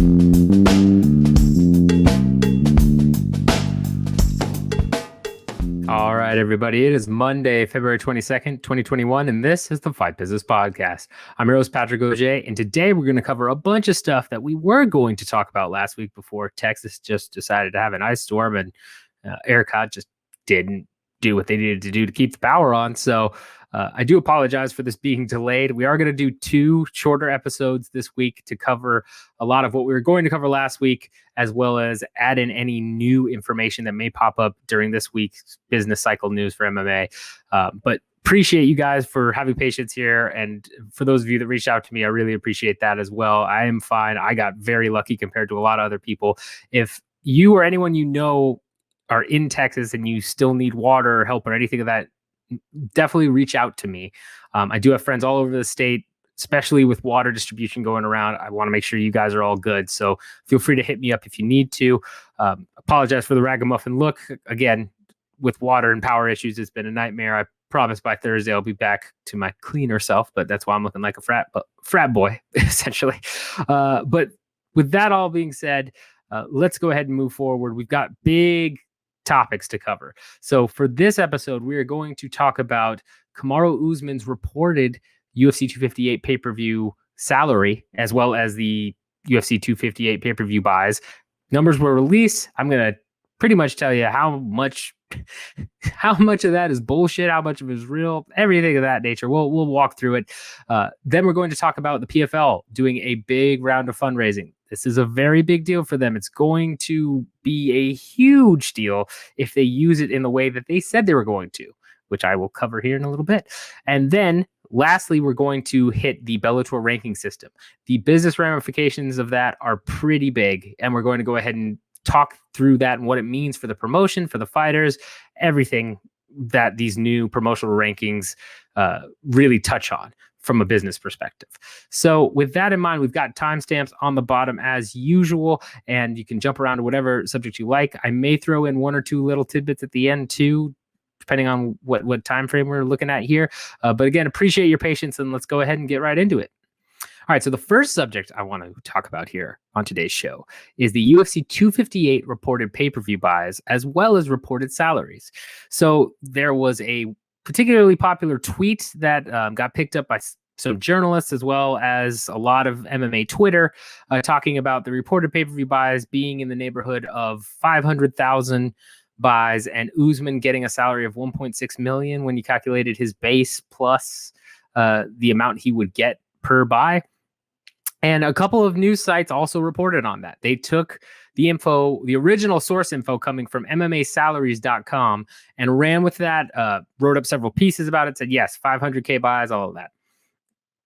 All right, everybody. It is Monday, February 22nd, 2021, and this is the Fight Business Podcast. I'm your host, Patrick Auger, and today we're going to cover a bunch of stuff that we were going to talk about last week before Texas just decided to have an ice storm and ERCOT just didn't do what they needed to do to keep the power on. So I do apologize for this being delayed. We are going to do 2 shorter episodes this week to cover a lot of what we were going to cover last week, as well as add in any new information that may pop up during this week's business cycle news for MMA. But appreciate you guys for having patience here. And for those of you that reached out to me, I really appreciate that as well. I am fine. I got very lucky compared to a lot of other people. If you or anyone you know are in Texas and you still need water or help or anything of that, definitely reach out to me. I do have friends all over the state, especially with water distribution going around. I want to make sure you guys are all good. So feel free to hit me up if you need to. Apologize for the ragamuffin look. Again, with water and power issues, it's been a nightmare. I promise by Thursday I'll be back to my cleaner self, but that's why I'm looking like a frat boy, essentially. But with that all being said, let's go ahead and move forward. We've got big topics to cover. So for this episode, we are going to talk about Kamaru Usman's reported UFC 258 pay-per-view salary, as well as the UFC 258 pay-per-view buys. Numbers were released. I'm going to pretty much tell you how much of that is bullshit, how much of it is real, everything of that nature. We'll walk through it. Then we're going to talk about the PFL doing a big round of fundraising. This is a very big deal for them. It's going to be a huge deal if they use it in the way that they said they were going to, which I will cover here in a little bit. And then lastly, we're going to hit the Bellator ranking system. The business ramifications of that are pretty big, and we're going to go ahead and talk through that and what it means for the promotion, for the fighters, everything that these new promotional rankings really touch on from a business perspective. So with that in mind, we've got timestamps on the bottom as usual, and you can jump around to whatever subject you like. I may throw in 1 or 2 little tidbits at the end too, depending on what time frame we're looking at here. But again, appreciate your patience, and let's go ahead and get right into it. All right, so the first subject I want to talk about here on today's show is the UFC 258 reported pay-per-view buys, as well as reported salaries. So there was a particularly popular tweet that got picked up by some journalists, as well as a lot of MMA Twitter, talking about the reported pay-per-view buys being in the neighborhood of 500,000 buys, and Usman getting a salary of 1.6 million when you calculated his base plus the amount he would get per buy. And a couple of news sites also reported on that. They took the info, the original source info coming from MMAsalaries.com, and ran with that, wrote up several pieces about it, said, yes, 500K buys, all of that.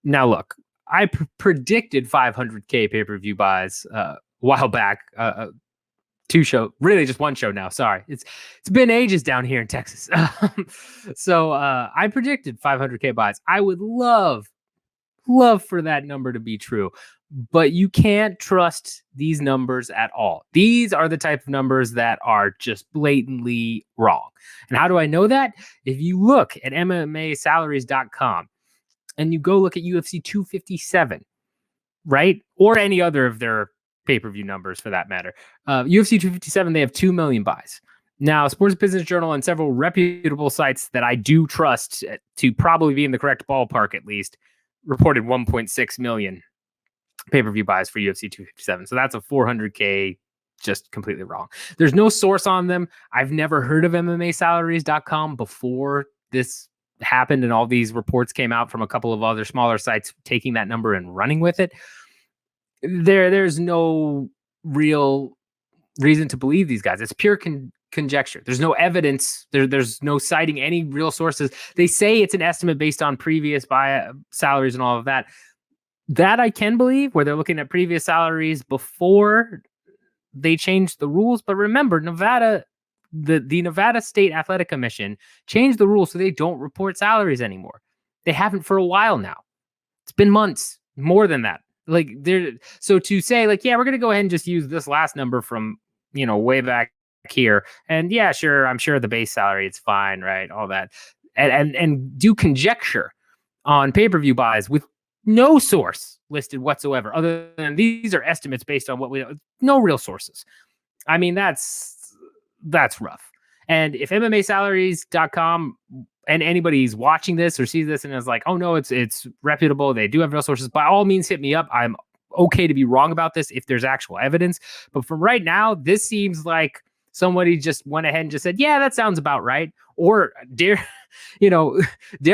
Now, look, I predicted 500K pay-per-view buys a while back. 2 show, really just 1 show now. Sorry. It's been ages down here in Texas. So I predicted 500K buys. I would love for that number to be true, but you can't trust these numbers at all. These are the type of numbers that are just blatantly wrong. And how do I know that? If you look at MMAsalaries.com and you go look at UFC 257, right? Or any other of their pay-per-view numbers for that matter. UFC 257, they have 2 million buys. Now, Sports Business Journal and several reputable sites that I do trust to probably be in the correct ballpark at least, reported 1.6 million pay-per-view buys for UFC 257. So that's a 400K, just completely wrong. There's no source on them. I've never heard of MMAsalaries.com before this happened, and all these reports came out from a couple of other smaller sites taking that number and running with it. There's no real reason to believe these guys. It's pure conjecture. There's no evidence. There's no citing any real sources. They say it's an estimate based on previous buy salaries and all of that. That I can believe, where they're looking at previous salaries before they changed the rules. But remember, Nevada, the Nevada State Athletic Commission changed the rules so they don't report salaries anymore. They haven't for a while now. It's been months, more than that. Like so to say like, yeah, we're going to go ahead and just use this last number from, way back here. And yeah, sure. I'm sure the base salary, it's fine. Right. All that. And do conjecture on pay-per-view buys with no source listed whatsoever, other than these are estimates based on what we know. No real sources. I mean, that's rough. And if MMAsalaries.com and anybody's watching this or sees this and is like, oh no, it's reputable, they do have real sources, by all means hit me up. I'm okay to be wrong about this if there's actual evidence. But from right now, this seems like somebody just went ahead and just said, yeah, that sounds about right. Or dare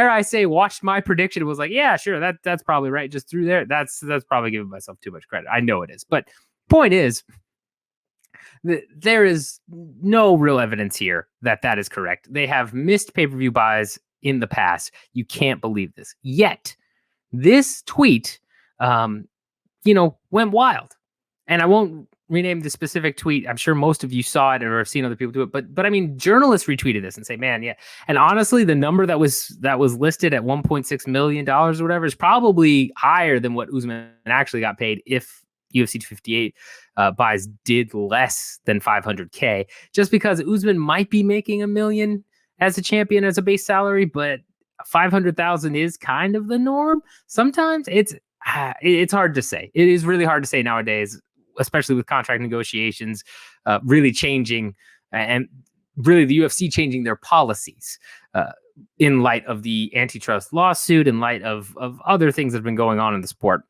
I say, watched my prediction and was like, yeah, sure, that's probably right. Just through there. That's probably giving myself too much credit. I know it is. But point is, there is no real evidence here that is correct. They have missed pay-per-view buys in the past. You can't believe this. Yet, this tweet, went wild. And I won't rename the specific tweet. I'm sure most of you saw it or have seen other people do it. But I mean, journalists retweeted this and say, man, yeah. And honestly, the number that was listed at $1.6 million or whatever is probably higher than what Usman actually got paid if UFC 258 buys did less than 500K, just because Usman might be making $1 million as a champion as a base salary, but 500,000 is kind of the norm. Sometimes it's hard to say. It is really hard to say nowadays, especially with contract negotiations really changing, and really the UFC changing their policies in light of the antitrust lawsuit, in light of other things that have been going on in the sport.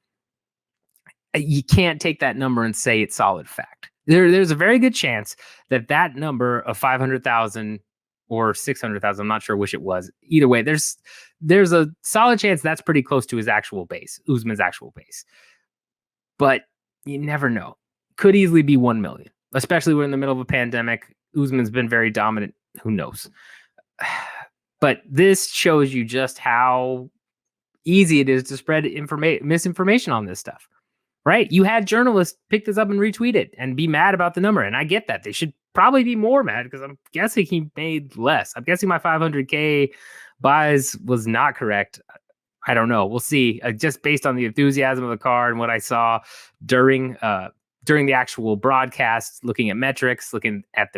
You can't take that number and say it's solid fact. There's a very good chance that number of 500,000 or 600,000, I'm not sure which it was. Either way, there's a solid chance that's pretty close to his actual base, Usman's actual base. But you never know. Could easily be 1 million, especially we're in the middle of a pandemic. Usman's been very dominant. Who knows? But this shows you just how easy it is to spread misinformation on this stuff. Right? You had journalists pick this up and retweet it and be mad about the number. And I get that. They should probably be more mad because I'm guessing he made less. I'm guessing my 500K buys was not correct. I don't know. We'll see. Just based on the enthusiasm of the card and what I saw during the actual broadcast, looking at metrics, looking at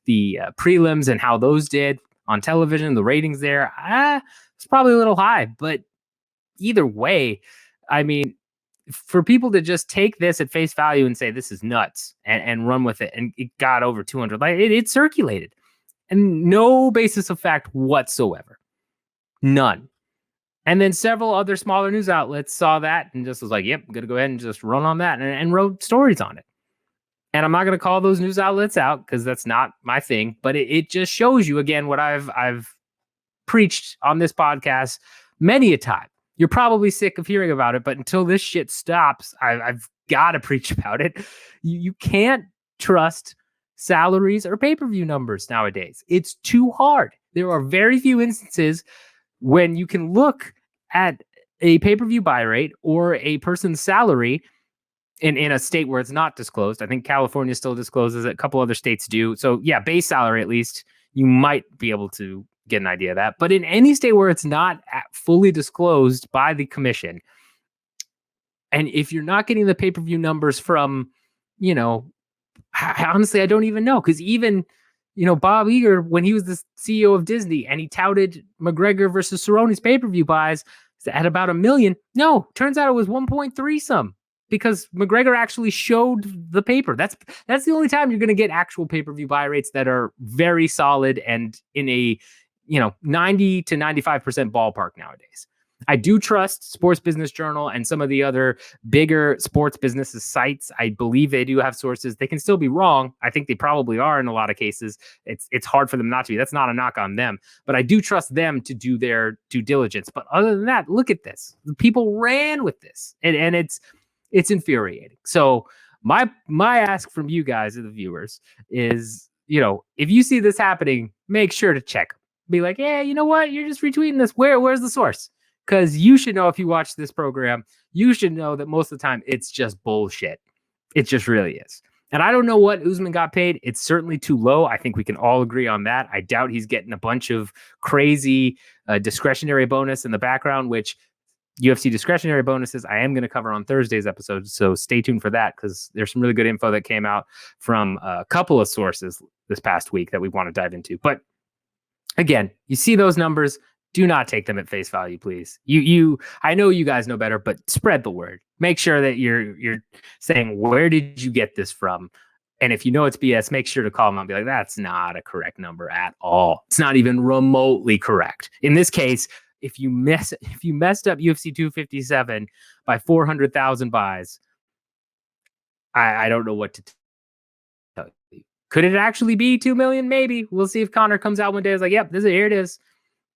the prelims and how those did on television, the ratings there, it's probably a little high. But either way, I mean, for people to just take this at face value and say this is nuts and run with it, and it got over 200, like it circulated, and no basis of fact whatsoever, none. And then several other smaller news outlets saw that and just was like, "Yep, I'm gonna go ahead and just run on that," and wrote stories on it. And I'm not gonna call those news outlets out because that's not my thing. But it just shows you again what I've preached on this podcast many a time. You're probably sick of hearing about it, but until this shit stops, I've got to preach about it. You can't trust salaries or pay-per-view numbers nowadays. It's too hard. There are very few instances when you can look at a pay-per-view buy rate or a person's salary in a state where it's not disclosed. I think California still discloses it. A couple other states do. So yeah, base salary at least, you might be able to get an idea of that. But in any state where it's not fully disclosed by the commission, and if you're not getting the pay-per-view numbers from, honestly, I don't even know. Because even, Bob Iger, when he was the CEO of Disney and he touted McGregor versus Cerrone's pay-per-view buys at about 1 million. No, turns out it was 1.3 some. Because McGregor actually showed the paper. That's the only time you're going to get actual pay-per-view buy rates that are very solid and in a 90 to 95% ballpark nowadays. I do trust Sports Business Journal and some of the other bigger sports businesses sites. I believe they do have sources. They can still be wrong. I think they probably are in a lot of cases. It's hard for them not to be. That's not a knock on them. But I do trust them to do their due diligence. But other than that, look at this. The people ran with this. And it's infuriating. So my ask from you guys, the viewers, is, if you see this happening, make sure to check. Be like, yeah, you know what? You're just retweeting this. Where's the source? Because you should know, if you watch this program, you should know that most of the time it's just bullshit. It just really is. And I don't know what Usman got paid. It's certainly too low. I think we can all agree on that. I doubt he's getting a bunch of crazy discretionary bonus in the background, which UFC discretionary bonuses I am going to cover on Thursday's episode. So stay tuned for that, because there's some really good info that came out from a couple of sources this past week that we want to dive into. But again, you see those numbers, Do not take them at face value, please. I know you guys know better, but spread the word. Make sure that you're saying, where did you get this from? And if you know it's BS, make sure to call them and be like, that's not a correct number at all. It's not even remotely correct. In this case, if you messed up UFC 257 by 400,000 buys, I don't know what to tell you. Could it actually be 2 million? Maybe. We'll see if Connor comes out one day. It's like, yep, here it is.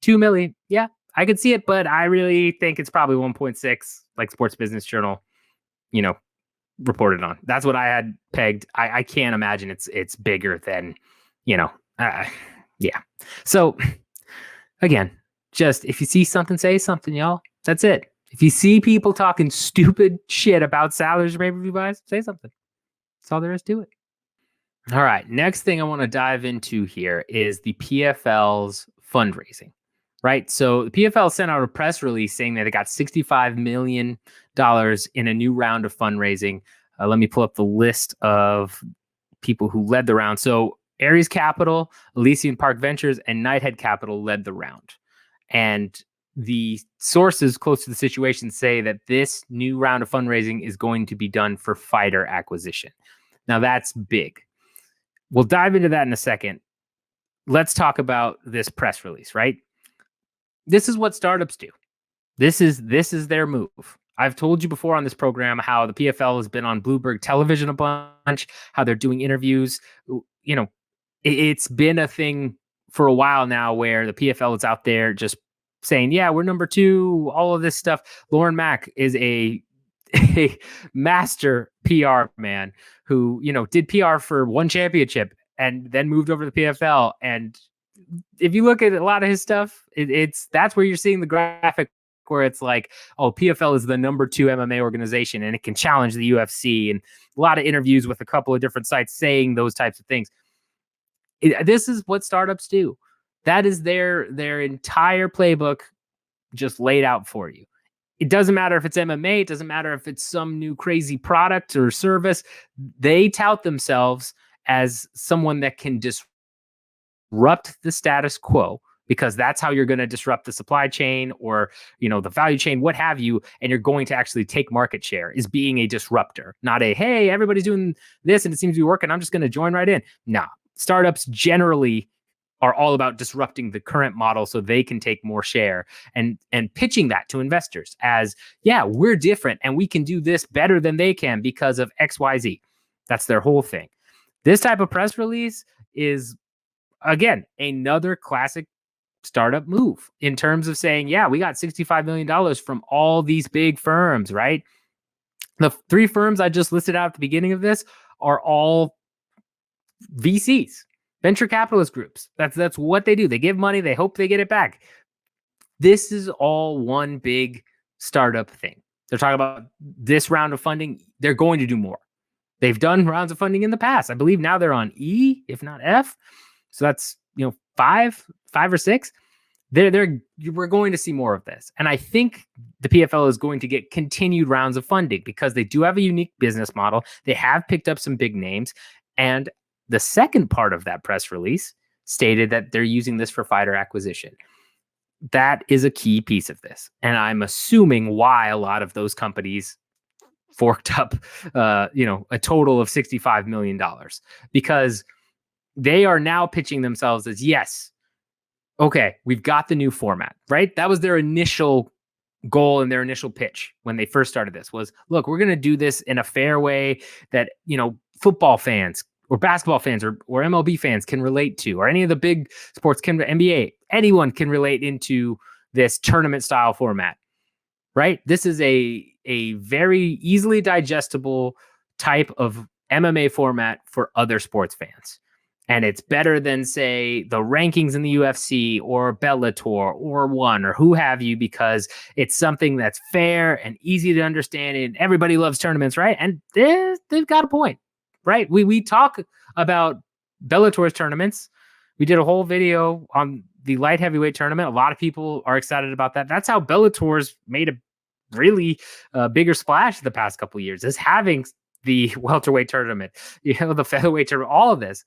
2 million. Yeah, I could see it, but I really think it's probably 1.6, like Sports Business Journal, reported on. That's what I had pegged. I can't imagine it's bigger than, yeah. So again, just if you see something, say something, y'all. That's it. If you see people talking stupid shit about salaries or pay-per-view buys, say something. That's all there is to it. All right. Next thing I want to dive into here is the PFL's fundraising, right? So the PFL sent out a press release saying that it got $65 million in a new round of fundraising. Let me pull up the list of people who led the round. So Ares Capital, Elysian Park Ventures, and Nighthead Capital led the round. And the sources close to the situation say that this new round of fundraising is going to be done for fighter acquisition. Now that's big. We'll dive into that in a second. Let's talk about this press release, right? This is what startups do. This is their move. I've told you before on this program how the PFL has been on Bloomberg Television a bunch, how they're doing interviews. It's been a thing for a while now where the PFL is out there just saying, yeah, we're number 2, all of this stuff. Lauren Mack is a master PR man who, did PR for one championship and then moved over to the PFL. And if you look at a lot of his stuff, that's where you're seeing the graphic where it's like, oh, PFL is the number 2 MMA organization and it can challenge the UFC, and a lot of interviews with a couple of different sites saying those types of things. This is what startups do. That is their entire playbook just laid out for you. It doesn't matter if it's MMA. It doesn't matter if it's some new crazy product or service. They tout themselves as someone that can disrupt the status quo, because that's how you're going to disrupt the supply chain or, the value chain, what have you. And you're going to actually take market share, is being a disruptor, not a, hey, everybody's doing this and it seems to be working, I'm just going to join right in. No, startups generally are all about disrupting the current model so they can take more share, and pitching that to investors as, yeah, we're different and we can do this better than they can because of XYZ. That's their whole thing. This type of press release is, again, another classic startup move in terms of saying, yeah, we got $65 million from all these big firms, right? The 3 firms I just listed out at the beginning of this are all VCs. Venture capitalist groups. That's what they do. They give money. They hope they get it back. This is all one big startup thing. They're talking about this round of funding. They're going to do more. They've done rounds of funding in the past. I believe now they're on E, if not F. So that's 5 or 6. We're going to see more of this. And I think the PFL is going to get continued rounds of funding because they do have a unique business model. They have picked up some big names, and the second part of that press release stated that they're using this for fighter acquisition. That is a key piece of this. And I'm assuming why a lot of those companies forked up, a total of $65 million, because they are now pitching themselves as, yes, okay, we've got the new format, right? That was their initial goal and their initial pitch when they first started this was, look, we're going to do this in a fair way that, football fans or basketball fans or MLB fans can relate to, or any of the big sports NBA, anyone can relate into this tournament style format, right? This is a very easily digestible type of MMA format for other sports fans. And it's better than, say, the rankings in the UFC or Bellator or One or who have you, because it's something that's fair and easy to understand. And everybody loves tournaments, right? And they've got a point, right? We talk about Bellator's tournaments. We did a whole video on the light heavyweight tournament. A lot of people are excited about that. That's how Bellator's made a really bigger splash the past couple of years, is having the welterweight tournament, the featherweight tournament, all of this.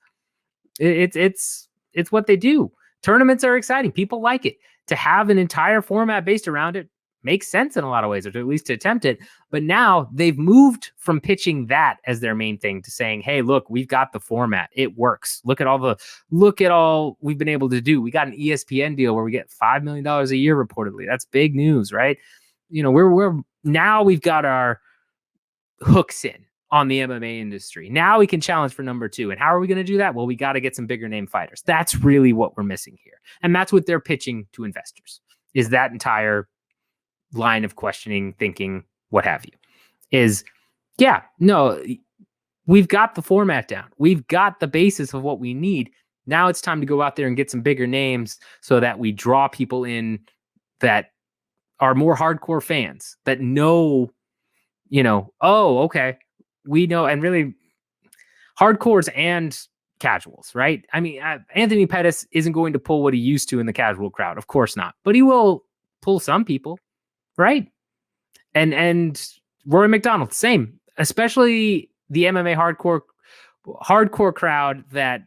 It's what they do. Tournaments are exciting. People like it. to have an entire format based around it makes sense in a lot of ways, or to at least to attempt it. But now they've moved from pitching that as their main thing to saying, hey, look, we've got the format. It works. Look at all we've been able to do. We got an ESPN deal where we get $5 million a year reportedly. That's big news, right? We're now we've got our hooks in on the MMA industry. Now we can challenge for number 2. And how are we going to do that? Well, we got to get some bigger name fighters. That's really what we're missing here. And that's what they're pitching to investors, is that entire line of questioning, thinking, what have you, is, yeah, no, we've got the format down. We've got the basis of what we need. Now it's time to go out there and get some bigger names so that we draw people in that are more hardcore fans, that know, oh, okay, we know, and really hardcores and casuals, right? I mean, Anthony Pettis isn't going to pull what he used to in the casual crowd. Of course not. But he will pull some people, right? And Rory McDonald, same, especially the MMA hardcore crowd that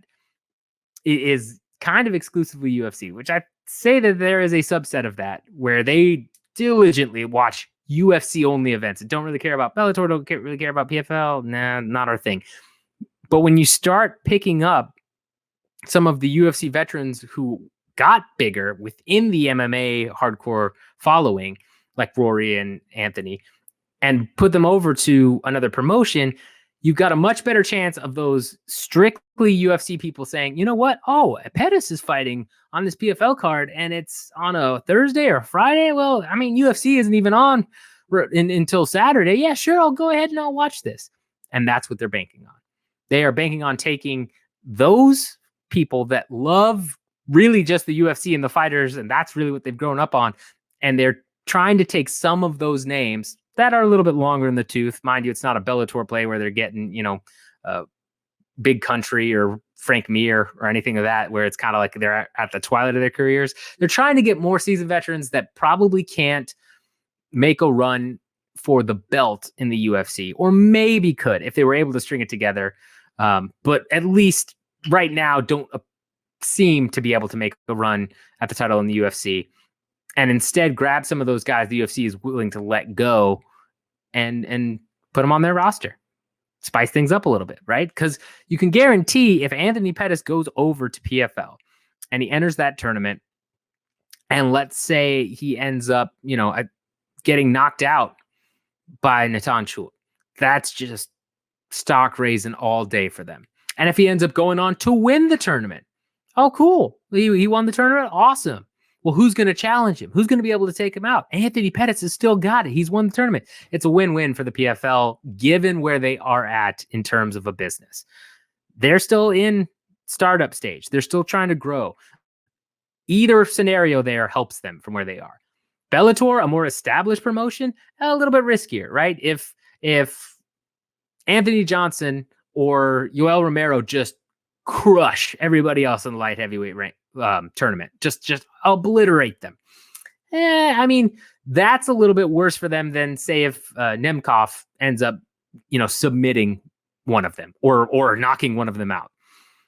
is kind of exclusively UFC, which I say that there is a subset of that where they diligently watch UFC only events and don't really care about Bellator, don't really care about PFL. Nah, not our thing. But when you start picking up some of the UFC veterans who got bigger within the MMA hardcore following, like Rory and Anthony, and put them over to another promotion, you've got a much better chance of those strictly UFC people saying, you know what? Oh, Pettis is fighting on this PFL card and it's on a Thursday or Friday. Well, I mean, UFC isn't even on until Saturday. Yeah, sure. I'll go ahead and I'll watch this. And that's what they're banking on. They are banking on taking those people that love really just the UFC and the fighters, and that's really what they've grown up on. And they're trying to take some of those names that are a little bit longer in the tooth. Mind you, it's not a Bellator play where they're getting, Big Country or Frank Mir or anything of that, where it's kind of like they're at the twilight of their careers. They're trying to get more seasoned veterans that probably can't make a run for the belt in the UFC, or maybe could if they were able to string it together. But at least right now don't seem to be able to make a run at the title in the UFC, and instead grab some of those guys the UFC is willing to let go and put them on their roster. Spice things up a little bit, right? Because you can guarantee if Anthony Pettis goes over to PFL and he enters that tournament, and let's say he ends up, getting knocked out by Natan Chul, that's just stock raising all day for them. And if he ends up going on to win the tournament, oh, cool. He won the tournament. Awesome. Well, who's going to challenge him? Who's going to be able to take him out? Anthony Pettis has still got it. He's won the tournament. It's a win-win for the PFL, given where they are at in terms of a business. They're still in startup stage. They're still trying to grow. Either scenario there helps them from where they are. Bellator, a more established promotion, a little bit riskier, right? If Anthony Johnson or Yoel Romero just crush everybody else in the light heavyweight rank tournament, just obliterate them. I mean, that's a little bit worse for them than say if Nemkov ends up, submitting one of them or knocking one of them out.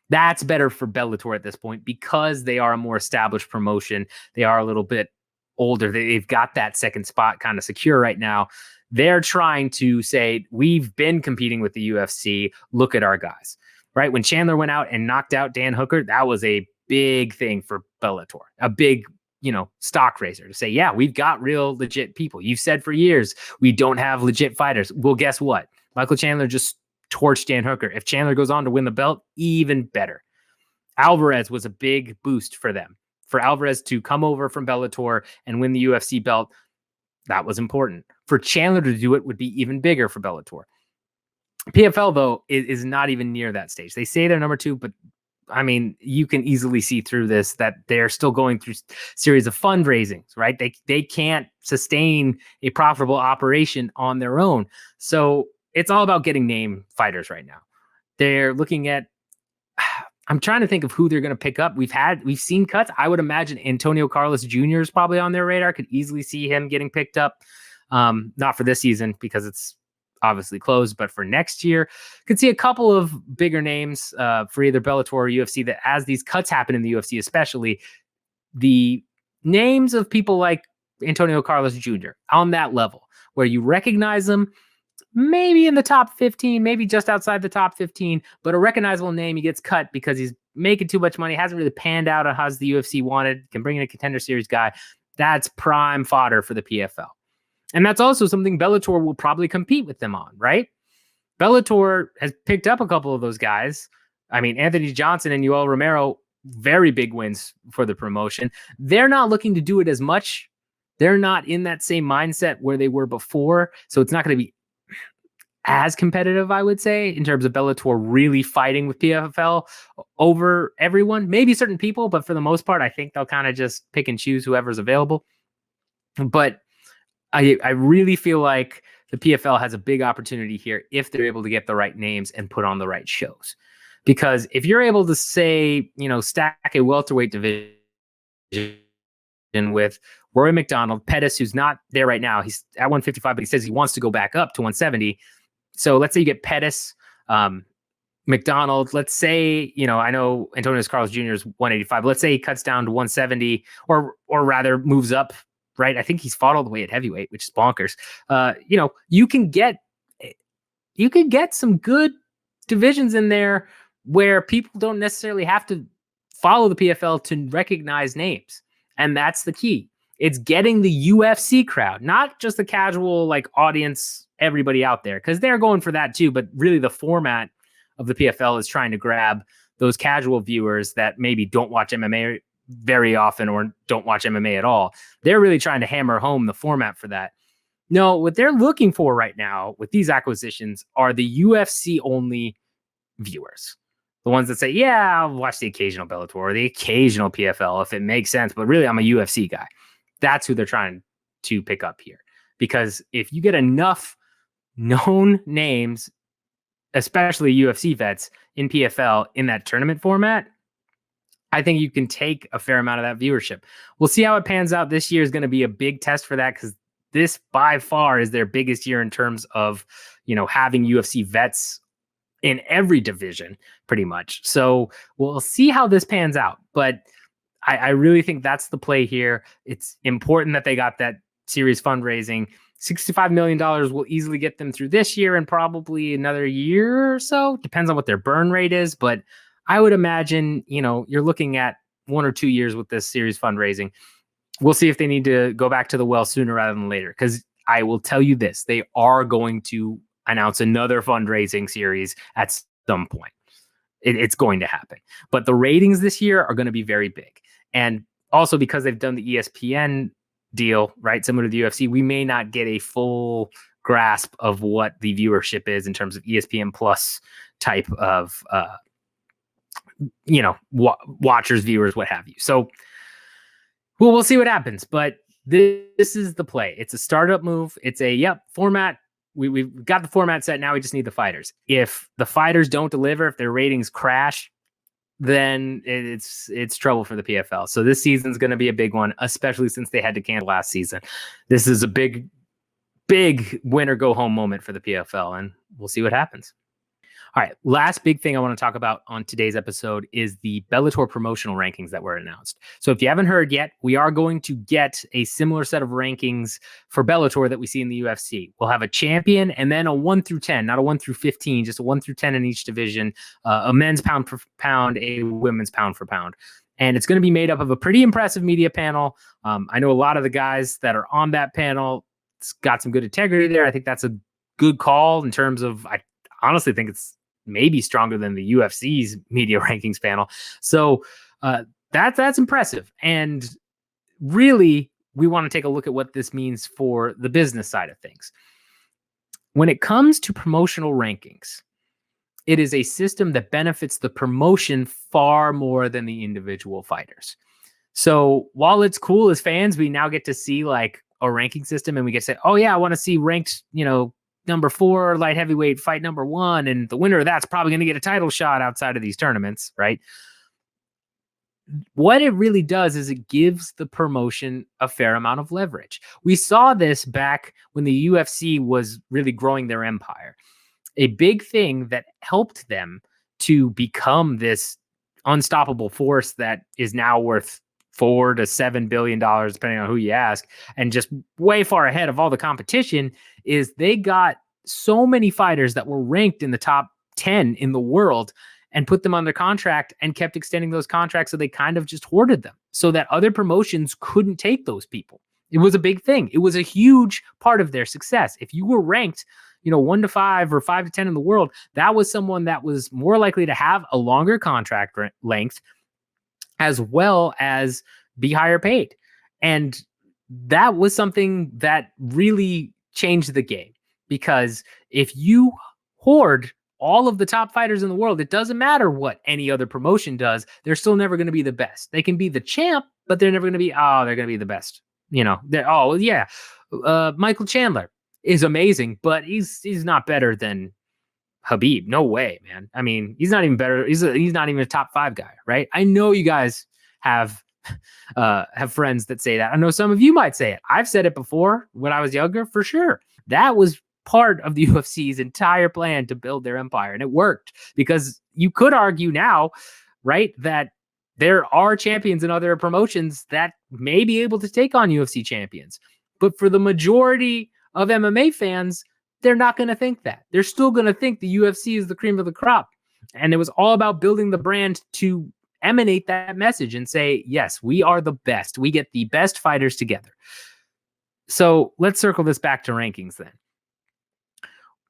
That's better for Bellator at this point because they are a more established promotion. They are a little bit older. They've got that second spot kind of secure right now. They're trying to say, we've been competing with the UFC. Look at our guys, right? When Chandler went out and knocked out Dan Hooker, that was a big thing for Bellator, a big, stock raiser to say, yeah, we've got real legit people. You've said for years, we don't have legit fighters. Well, guess what? Michael Chandler just torched Dan Hooker. If Chandler goes on to win the belt, even better. Alvarez was a big boost for them. For Alvarez to come over from Bellator and win the UFC belt, that was important. For Chandler to do it would be even bigger for Bellator. PFL, though, is not even near that stage. They say they're number 2, but I mean, you can easily see through this that they're still going through a series of fundraisings, right? They can't sustain a profitable operation on their own. So it's all about getting name fighters right now. They're looking at, I'm trying to think of who they're going to pick up. We've seen cuts. I would imagine Antonio Carlos Jr. is probably on their radar. Could easily see him getting picked up. Not for this season because it's obviously closed, but for next year, could see a couple of bigger names for either Bellator or UFC that as these cuts happen in the UFC, especially the names of people like Antonio Carlos Jr. on that level where you recognize them, maybe in the top 15, maybe just outside the top 15, but a recognizable name. He gets cut because he's making too much money, hasn't really panned out on how the UFC wanted, can bring in a contender series guy. That's prime fodder for the PFL. And that's also something Bellator will probably compete with them on, right? Bellator has picked up a couple of those guys. I mean, Anthony Johnson and Yoel Romero, very big wins for the promotion. They're not looking to do it as much. They're not in that same mindset where they were before. So it's not going to be as competitive, I would say, in terms of Bellator really fighting with PFL over everyone. Maybe certain people, but for the most part, I think they'll kind of just pick and choose whoever's available. But I really feel like the PFL has a big opportunity here if they're able to get the right names and put on the right shows. Because if you're able to say, stack a welterweight division with Rory McDonald, Pettis, who's not there right now, he's at 155, but he says he wants to go back up to 170. So let's say you get Pettis, McDonald. Let's say, I know Antonio Carlos Jr. is 185. Let's say he cuts down to 170 or rather moves up, right? I think he's fought all the way at heavyweight, which is bonkers. You can get some good divisions in there where people don't necessarily have to follow the PFL to recognize names. And that's the key. It's getting the UFC crowd, not just the casual audience, everybody out there, because they're going for that too. But really the format of the PFL is trying to grab those casual viewers that maybe don't watch MMA very often or don't watch MMA at all. They're really trying to hammer home the format for that. No, what they're looking for right now with these acquisitions are the UFC only viewers. The ones that say, yeah, I'll watch the occasional Bellator or the occasional PFL if it makes sense, but really I'm a UFC guy. That's who they're trying to pick up here. Because if you get enough known names, especially UFC vets in PFL in that tournament format, I think you can take a fair amount of that viewership. We'll see how it pans out. This year is going to be a big test for that because this by far is their biggest year in terms of, having UFC vets in every division pretty much. So we'll see how this pans out. But I really think that's the play here. It's important that they got that series fundraising. $65 million will easily get them through this year and probably another year or so. Depends on what their burn rate is. But I would imagine, you're looking at 1 or 2 years with this series fundraising. We'll see if they need to go back to the well sooner rather than later. Because I will tell you this, they are going to announce another fundraising series at some point. It's going to happen. But the ratings this year are going to be very big. And also because they've done the ESPN deal, right, similar to the UFC, we may not get a full grasp of what the viewership is in terms of ESPN Plus type of, watchers, viewers, what have you. So we'll see what happens. But this is the play. It's a startup move. It's a, format. We've got the format set. Now we just need the fighters. If the fighters don't deliver, if their ratings crash, then it's trouble for the PFL. So this season's going to be a big one, especially since they had to cancel last season. This is a big win or go home moment for the PFL, and we'll see what happens. All right, last big thing I want to talk about on today's episode is the Bellator promotional rankings that were announced. So if you haven't heard yet, we are going to get a similar set of rankings for Bellator that we see in the UFC. We'll have a champion and then a 1 through 10, not a 1 through 15, just a 1 through 10 in each division, a men's pound for pound, a women's pound for pound. And it's going to be made up of a pretty impressive media panel. I know a lot of the guys that are on that panel got some good integrity there. I think that's a good call in terms of, I honestly think it's maybe stronger than the UFC's media rankings panel. So that's impressive. And really, we want to take a look at what this means for the business side of things. When it comes to promotional rankings, it is a system that benefits the promotion far more than the individual fighters. So while it's cool as fans, we now get to see a ranking system and we get to say, oh yeah, I want to see ranked, number 4 light heavyweight fight number 1, and the winner of that's probably going to get a title shot outside of these tournaments, right? What it really does is it gives the promotion a fair amount of leverage. We saw this back when the UFC was really growing their empire. A big thing that helped them to become this unstoppable force that is now worth $4 to $7 billion, depending on who you ask, and just way far ahead of all the competition, is they got so many fighters that were ranked in the top 10 in the world and put them under contract and kept extending those contracts. So they kind of just hoarded them so that other promotions couldn't take those people. It was a big thing. It was a huge part of their success. If you were ranked, 1 to 5 or 5 to 10 in the world, that was someone that was more likely to have a longer contract length, as well as be higher paid. And that was something that really changed the game, because if you hoard all of the top fighters in the world, it doesn't matter what any other promotion does, they're still never going to be the best. They can be the champ, but they're never going to be, they're going to be the best. Michael Chandler is amazing, but he's not better than Habib. No way, man. I mean, he's not even better. He's not even a top 5 guy, right? I know you guys have friends that say that. I know some of you might say it. I've said it before when I was younger, for sure. That was part of the UFC's entire plan to build their empire, and it worked, because you could argue now, right, that there are champions in other promotions that may be able to take on UFC champions. But for the majority of MMA fans, they're not going to think that. They're still going to think the UFC is the cream of the crop. And it was all about building the brand to emanate that message and say, yes, we are the best. We get the best fighters together. So let's circle this back to rankings then.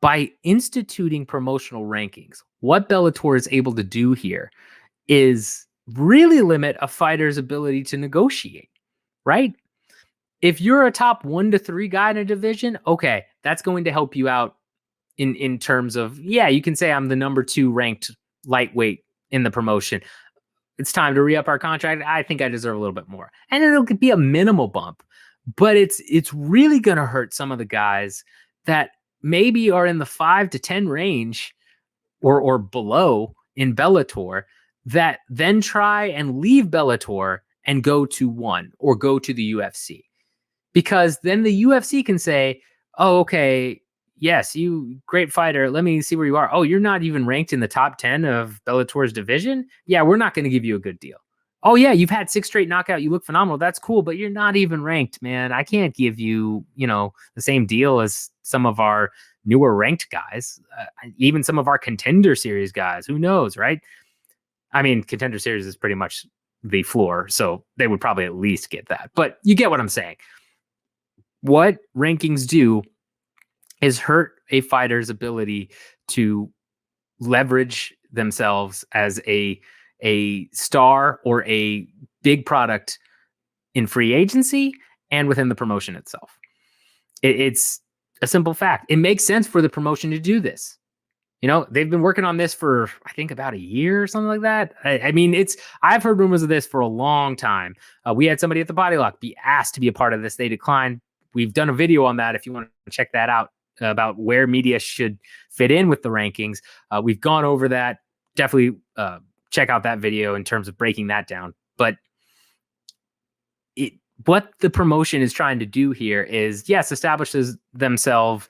By instituting promotional rankings, what Bellator is able to do here is really limit a fighter's ability to negotiate, right? If you're a top 1 to 3 guy in a division, okay, that's going to help you out in terms of, you can say I'm the number 2 ranked lightweight in the promotion. It's time to re-up our contract. I think I deserve a little bit more. And it'll be a minimal bump, but it's really going to hurt some of the guys that maybe are in the 5 to 10 range or below in Bellator, that then try and leave Bellator and go to one or go to the UFC. Because then the UFC can say, oh, okay, yes, you great fighter. Let me see where you are. Oh, you're not even ranked in the top 10 of Bellator's division. Yeah, we're not going to give you a good deal. Oh, yeah, you've had 6 straight knockout. You look phenomenal. That's cool, but you're not even ranked, man. I can't give you, the same deal as some of our newer ranked guys, even some of our Contender Series guys. Who knows, right? I mean, Contender Series is pretty much the floor, so they would probably at least get that. But you get what I'm saying. What rankings do is hurt a fighter's ability to leverage themselves as a star or a big product in free agency and within the promotion itself. It's a simple fact. It makes sense for the promotion to do this. They've been working on this for, I think, about a year or something like that. I mean, I've heard rumors of this for a long time. We had somebody at the Body Lock be asked to be a part of this. They declined. We've done a video on that if you want to check that out, about where media should fit in with the rankings. We've gone over that. Definitely check out that video in terms of breaking that down. But what the promotion is trying to do here is, yes, establishes themselves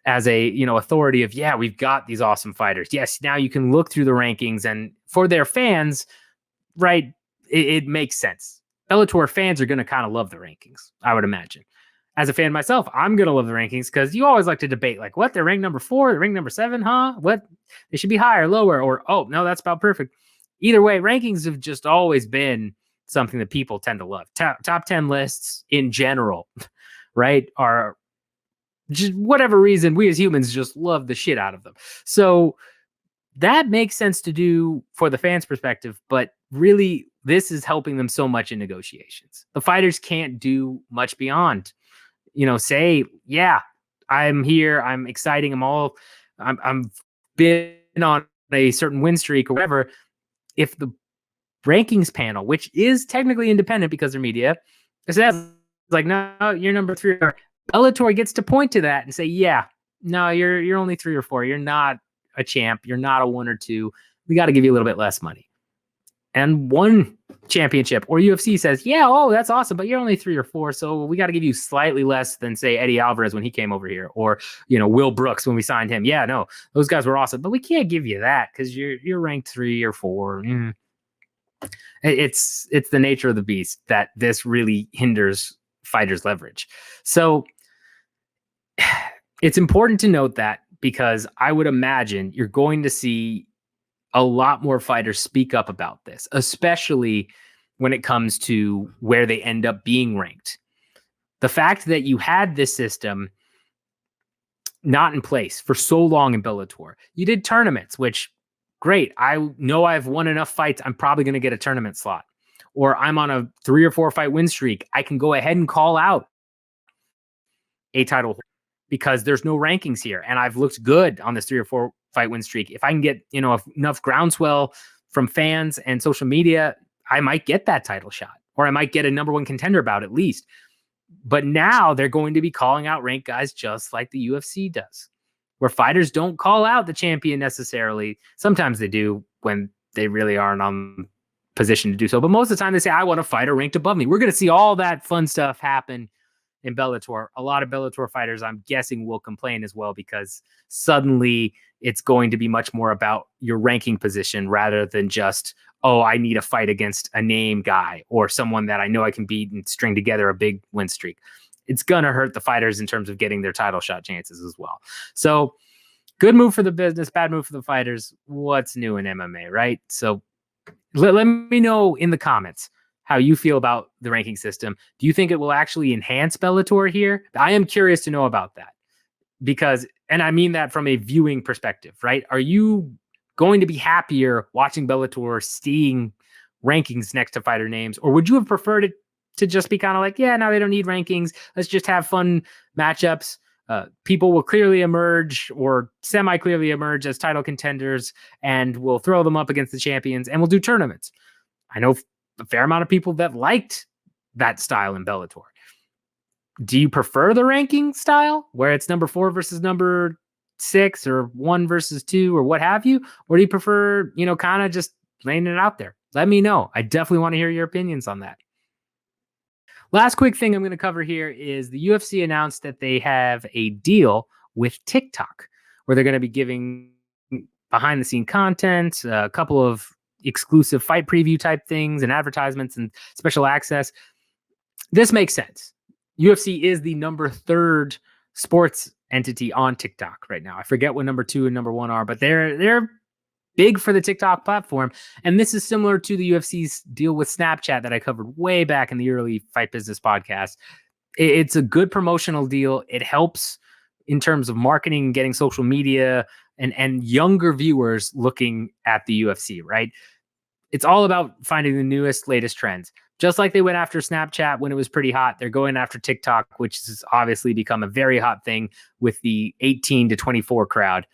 as a authority of, we've got these awesome fighters. Yes, now you can look through the rankings, and for their fans, right, it makes sense. Bellator fans are going to kind of love the rankings, I would imagine. As a fan myself, I'm going to love the rankings, because you always like to debate, like, what, they're ranked number 4, they're ranked number 7, huh? What? They should be higher, lower, or, oh, no, that's about perfect. Either way, rankings have just always been something that people tend to love. Top 10 lists in general, right, are just whatever reason, we as humans just love the shit out of them. So that makes sense to do for the fans' perspective, but really this is helping them so much in negotiations. The fighters can't do much beyond, say, I'm here, I'm exciting, I'm been on a certain win streak or whatever. If the rankings panel, which is technically independent because they're media, says, like, no, you're number 3, Bellator gets to point to that and say, no, you're only 3 or 4. You're not a champ. You're not a 1 or 2. We got to give you a little bit less money. And one championship or UFC says, that's awesome, but you're only 3 or 4. So we got to give you slightly less than, say, Eddie Alvarez when he came over here, or, Will Brooks when we signed him. Yeah, no, those guys were awesome, but we can't give you that because you're ranked 3 or 4. It's the nature of the beast that this really hinders fighters' leverage. So it's important to note that, because I would imagine you're going to see a lot more fighters speak up about this, especially when it comes to where they end up being ranked. The fact that you had this system not in place for so long in Bellator, you did tournaments, which great. I know I've won enough fights. I'm probably going to get a tournament slot, or I'm on a 3 or 4 fight win streak. I can go ahead and call out a title because there's no rankings here. And I've looked good on this 3 or 4 fight win streak. If I can get, enough groundswell from fans and social media, I might get that title shot, or I might get a number 1 contender bout at least. But now they're going to be calling out ranked guys just like the UFC does, where fighters don't call out the champion necessarily. Sometimes they do when they really aren't on position to do so. But most of the time they say, I want a fighter ranked above me. We're going to see all that fun stuff happen in Bellator. A lot of Bellator fighters, I'm guessing, will complain as well, because suddenly it's going to be much more about your ranking position rather than just, oh, I need a fight against a name guy or someone that I know I can beat and string together a big win streak. It's going to hurt the fighters in terms of getting their title shot chances as well. So good move for the business, bad move for the fighters. What's new in MMA, right? So let me know in the comments how you feel about the ranking system. Do you think it will actually enhance Bellator here? I am curious to know about that, because, and I mean that from a viewing perspective, right? Are you going to be happier watching Bellator seeing rankings next to fighter names, or would you have preferred it to just be kind of like, yeah, no, they don't need rankings. Let's just have fun matchups. People will clearly emerge or semi-clearly emerge as title contenders, and we'll throw them up against the champions, and we'll do tournaments. I know a fair amount of people that liked that style in Bellator. Do you prefer the ranking style where it's number 4 versus number 6 or 1 versus 2 or what have you? Or do you prefer, kind of just laying it out there? Let me know. I definitely want to hear your opinions on that. Last quick thing I'm going to cover here is the UFC announced that they have a deal with TikTok, where they're going to be giving behind the scene content, a couple of exclusive fight preview type things and advertisements and special access. This makes sense. UFC is the number 3 sports entity on TikTok right now. I forget what number 2 and number 1 are, but they're big for the TikTok platform. And this is similar to the UFC's deal with Snapchat that I covered way back in the early Fight Business podcast. It's a good promotional deal. It helps in terms of marketing and getting social media and younger viewers looking at the UFC, right? It's all about finding the newest, latest trends. Just like they went after Snapchat when it was pretty hot, they're going after TikTok, which has obviously become a very hot thing with the 18 to 24 crowd.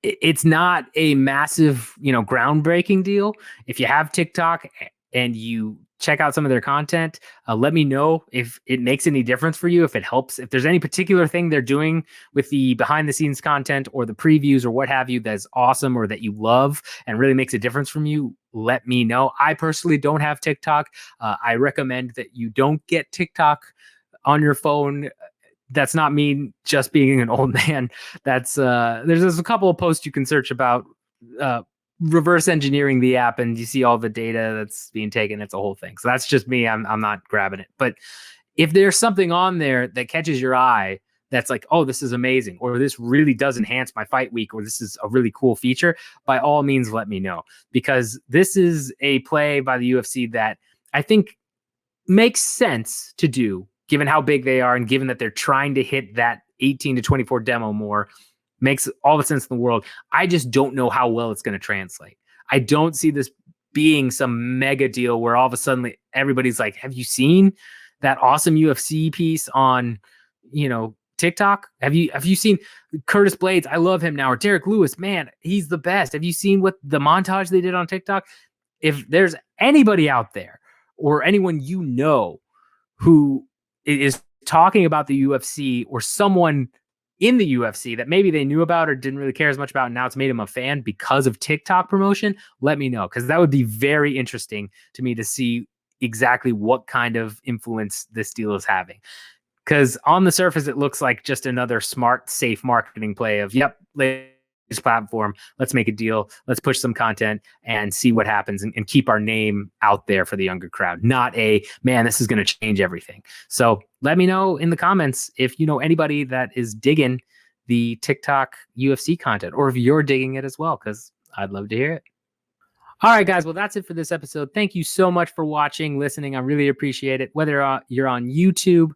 It's not a massive, groundbreaking deal. If you have TikTok and you check out some of their content, let me know if it makes any difference for you, if it helps, if there's any particular thing they're doing with the behind the scenes content or the previews or what have you that's awesome or that you love and really makes a difference from you. Let me know. I personally don't have TikTok. I recommend that you don't get TikTok on your phone. That's not me just being an old man. That's there's a couple of posts you can search about reverse engineering the app, and you see all the data that's being taken. It's a whole thing. So that's just me. I'm not grabbing it. But if there's something on there that catches your eye, that's like, oh, this is amazing, or this really does enhance my fight week, or this is a really cool feature, by all means, let me know, because this is a play by the UFC that I think makes sense to do, given how big they are and given that they're trying to hit that 18 to 24 demo more. Makes all the sense in the world. I just don't know how well it's going to translate. I don't see this being some mega deal where all of a sudden everybody's like, have you seen that awesome UFC piece on, TikTok? Have you seen Curtis Blades? I love him now. Or Derek Lewis, man, he's the best. Have you seen what the montage they did on TikTok? If there's anybody out there or anyone who is talking about the UFC, or someone in the UFC that maybe they knew about or didn't really care as much about, and now it's made him a fan because of TikTok promotion, let me know, because that would be very interesting to me to see exactly what kind of influence this deal is having. Because on the surface, it looks like just another smart, safe marketing play of, yep, platform. Let's make a deal. Let's push some content and see what happens and keep our name out there for the younger crowd. Not a, man, this is going to change everything. So let me know in the comments if you know anybody that is digging the TikTok UFC content, or if you're digging it as well, because I'd love to hear it. All right, guys. Well, that's it for this episode. Thank you so much for watching, listening. I really appreciate it. Whether you're on YouTube,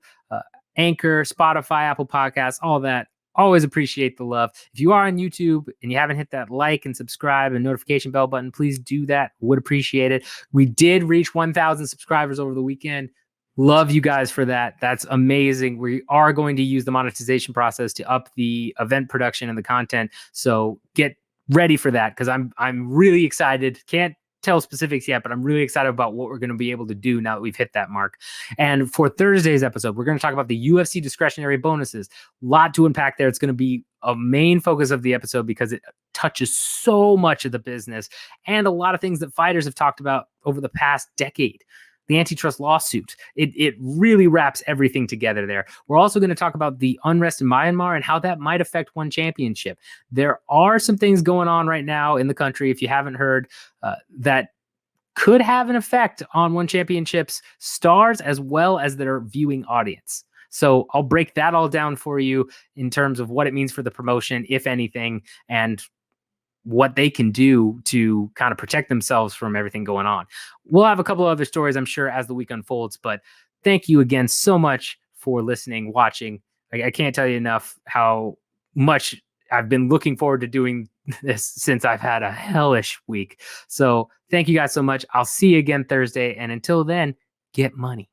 Anchor, Spotify, Apple Podcasts, all that, always appreciate the love. If you are on YouTube and you haven't hit that like and subscribe and notification bell button, please do that. Would appreciate it. We did reach 1,000 subscribers over the weekend. Love you guys for that. That's amazing. We are going to use the monetization process to up the event production and the content. So get ready for that, because I'm really excited. Can't tell specifics yet, but I'm really excited about what we're going to be able to do now that we've hit that mark. And for Thursday's episode, we're going to talk about the UFC discretionary bonuses. A lot to unpack there. It's going to be a main focus of the episode because it touches so much of the business and a lot of things that fighters have talked about over the past decade. The antitrust lawsuit, it really wraps everything together there. We're also going to talk about the unrest in Myanmar and how that might affect one championship. There are some things going on right now in the country, if you haven't heard, that could have an effect on one championship's stars as well as their viewing audience. So I'll break that all down for you in terms of what it means for the promotion, if anything, and what they can do to kind of protect themselves from everything going on. We'll have a couple of other stories, I'm sure, as the week unfolds, but thank you again so much for listening, watching. I can't tell you enough how much I've been looking forward to doing this since I've had a hellish week. So thank you guys so much. I'll see you again Thursday. And until then, get money.